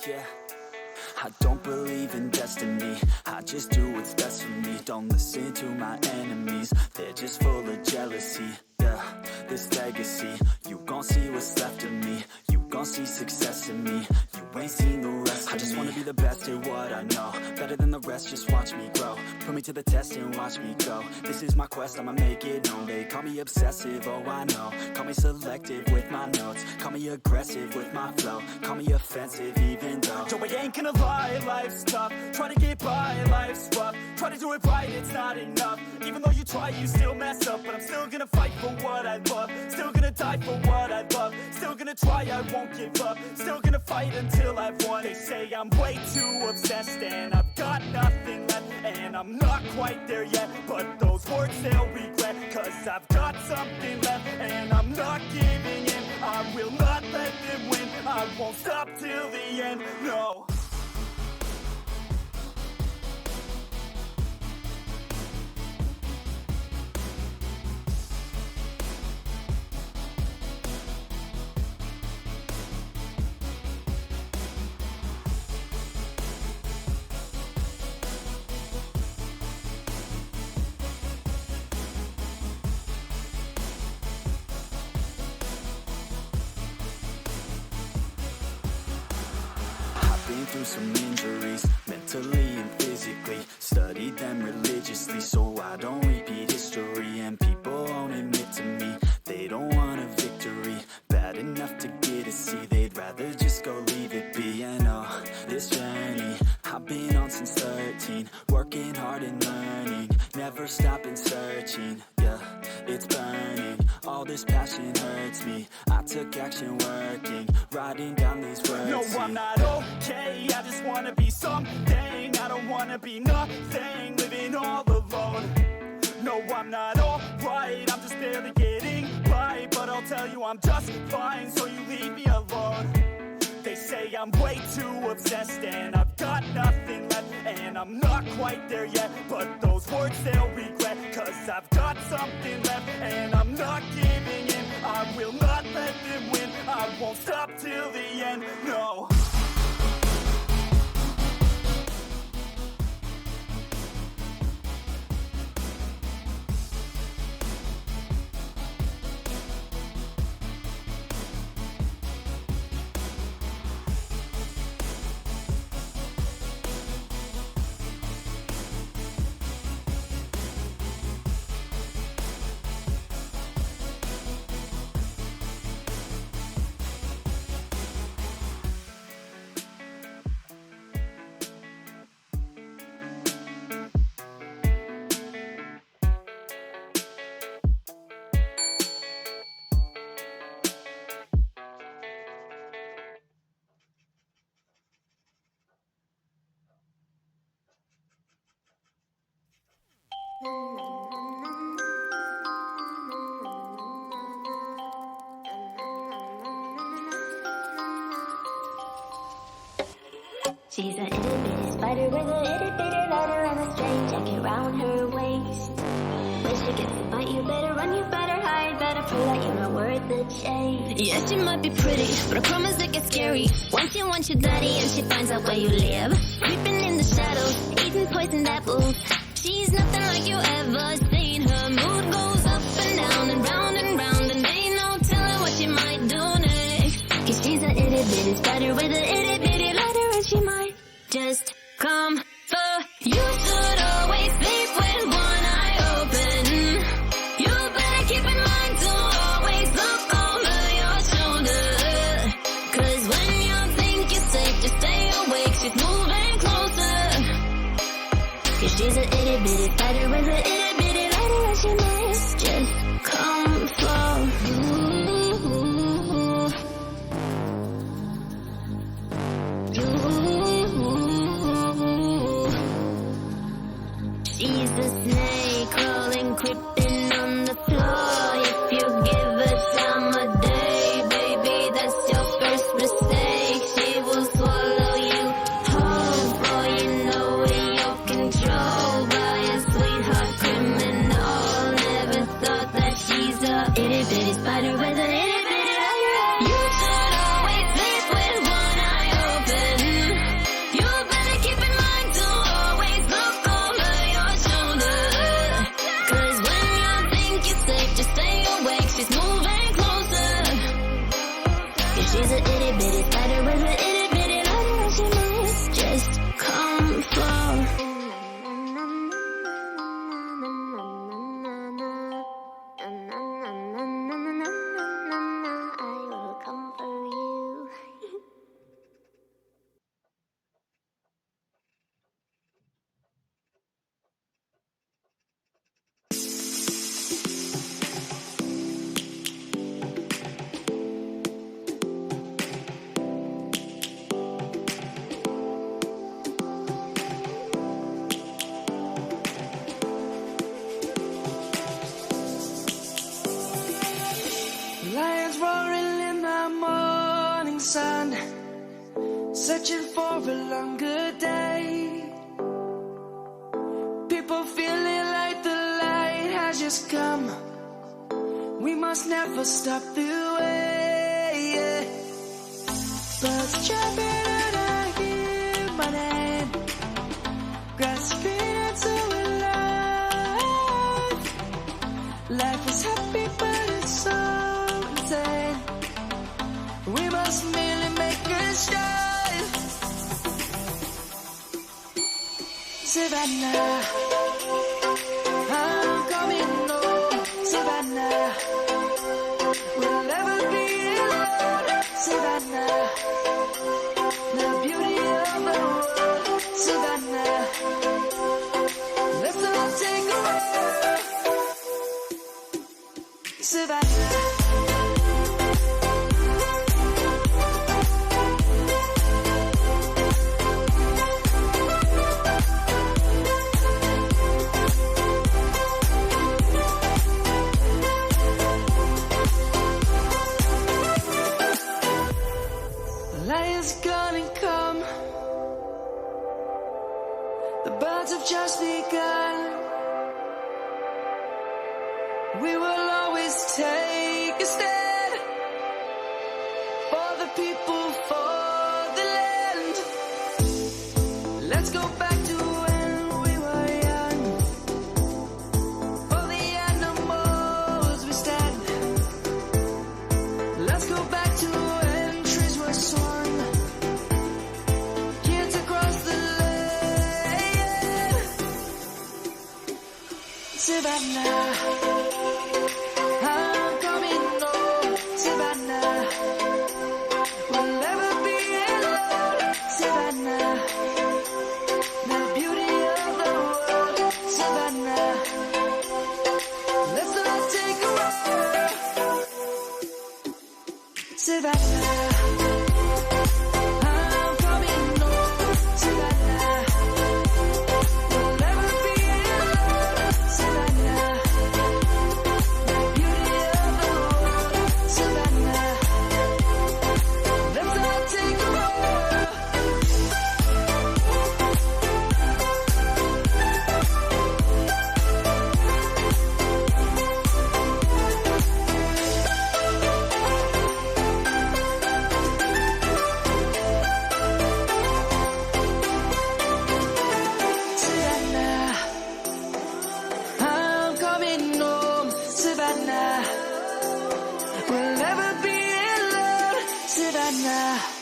yeah. I don't believe in destiny, I just do what's best for me. Don't listen to my enemies, they're just full of jealousy. Yeah, this legacy, you gon' see what's left of me. You gon' see success in me, you ain't seen the rest of me. I just wanna be the best at what I know, better than the rest, just watch me grow. Put me to the test and watch me go. This is my quest, I'ma make it known. They call me obsessive, oh I know. Call me selective with my notes, call me aggressive with my flow. Call me offensive even though Joe, I ain't gonna lie, life's tough. Try to get by, life's rough. Try to do it right, it's not enough. Even though you try, you still mess up. But I'm still gonna fight for what I love. Still gonna die for what I love. Still gonna try, I won't give up. Still gonna fight until I've won. They say I'm way too obsessed and I've got nothing left. And I'm not quite there yet, but those words they'll regret. Cause I've got something left and I'm not giving in. I will not let them win, I won't stop till the end, no. Through some injuries, mentally and physically. Studied them religiously so I don't repeat history. And people won't admit to me they don't want a victory bad enough to get a C. They'd rather just go leave it be. And oh, this journey I've been on since 13. Working hard and learning, never stopping searching. Yeah, it's burning, all this passion hurts me. I took action working, writing down these words. No, I'm not okay, I just wanna be something. I don't wanna be nothing, living all alone. No, I'm not alright, I'm just barely getting by. But I'll tell you I'm just fine, so you leave me alone. They say I'm way too obsessed and I've got nothing left. And I'm not quite there yet, but those words they'll regret. Cause I've got something left and I'm not giving in. I will not let them win, I won't stop till the end, no. She's an itty bitty spider with a itty bitty lighter and a straight jacket round her waist. When she gets to bite, you better run, you better hide, better prove that you're not worth the chase. Yes, she might be pretty, but I promise it gets scary once you want your daddy and she finds out where you live. Creeping in the shadows, eating poisoned apples. She's nothing like you ever seen. Her mood goes up and down and round and round, and ain't no telling what she might do next. Cause she's an itty bitty spider with an itty bitty lighter, and she might just come for you. Should always sleep with one eye open. You better keep in mind to always look over your shoulder. Cause when you think you're safe, just stay awake. She's moving closer. Cause she's an itty bitty spider with an itty bitty lighter, and she might just come for you. She's a snake crawling, creeping on the floor. If you give her time of day, baby, that's your first mistake. She will swallow you whole, boy, you know in your control by a sweetheart criminal. Never thought She's a itty bitty spider with an itty bitty lighter, and she might just come for. I will come for you. Lions roaring in the morning sun, searching for a longer day. People feeling like the light has just come. We must never stop the way. Birds chirping and I hear my name, grasping into life. Life is happy but it's so insane. We must merely make a start. Savannah, I'm coming home. Savannah, we'll never be alone. Savannah, the beauty of the world. Savannah, let's all take a walk. Savannah. Lion's gonna come. The birds have just begun. We will always take a stand for the people, for the land. Let's go back to when we were young. For the animals we stand. Let's go back to when trees were swung. Kids across the land. Savannah, I'm coming home. Savannah, we'll never be alone. Savannah, the beauty of the world. Savannah, let's all take a walk. Savannah, I'm coming home. Savannah, we'll never be alone. Savannah, the beauty of the world. Savannah, let's all take a walk. Savannah, I'm coming home. Savannah, we'll never be alone. Savannah.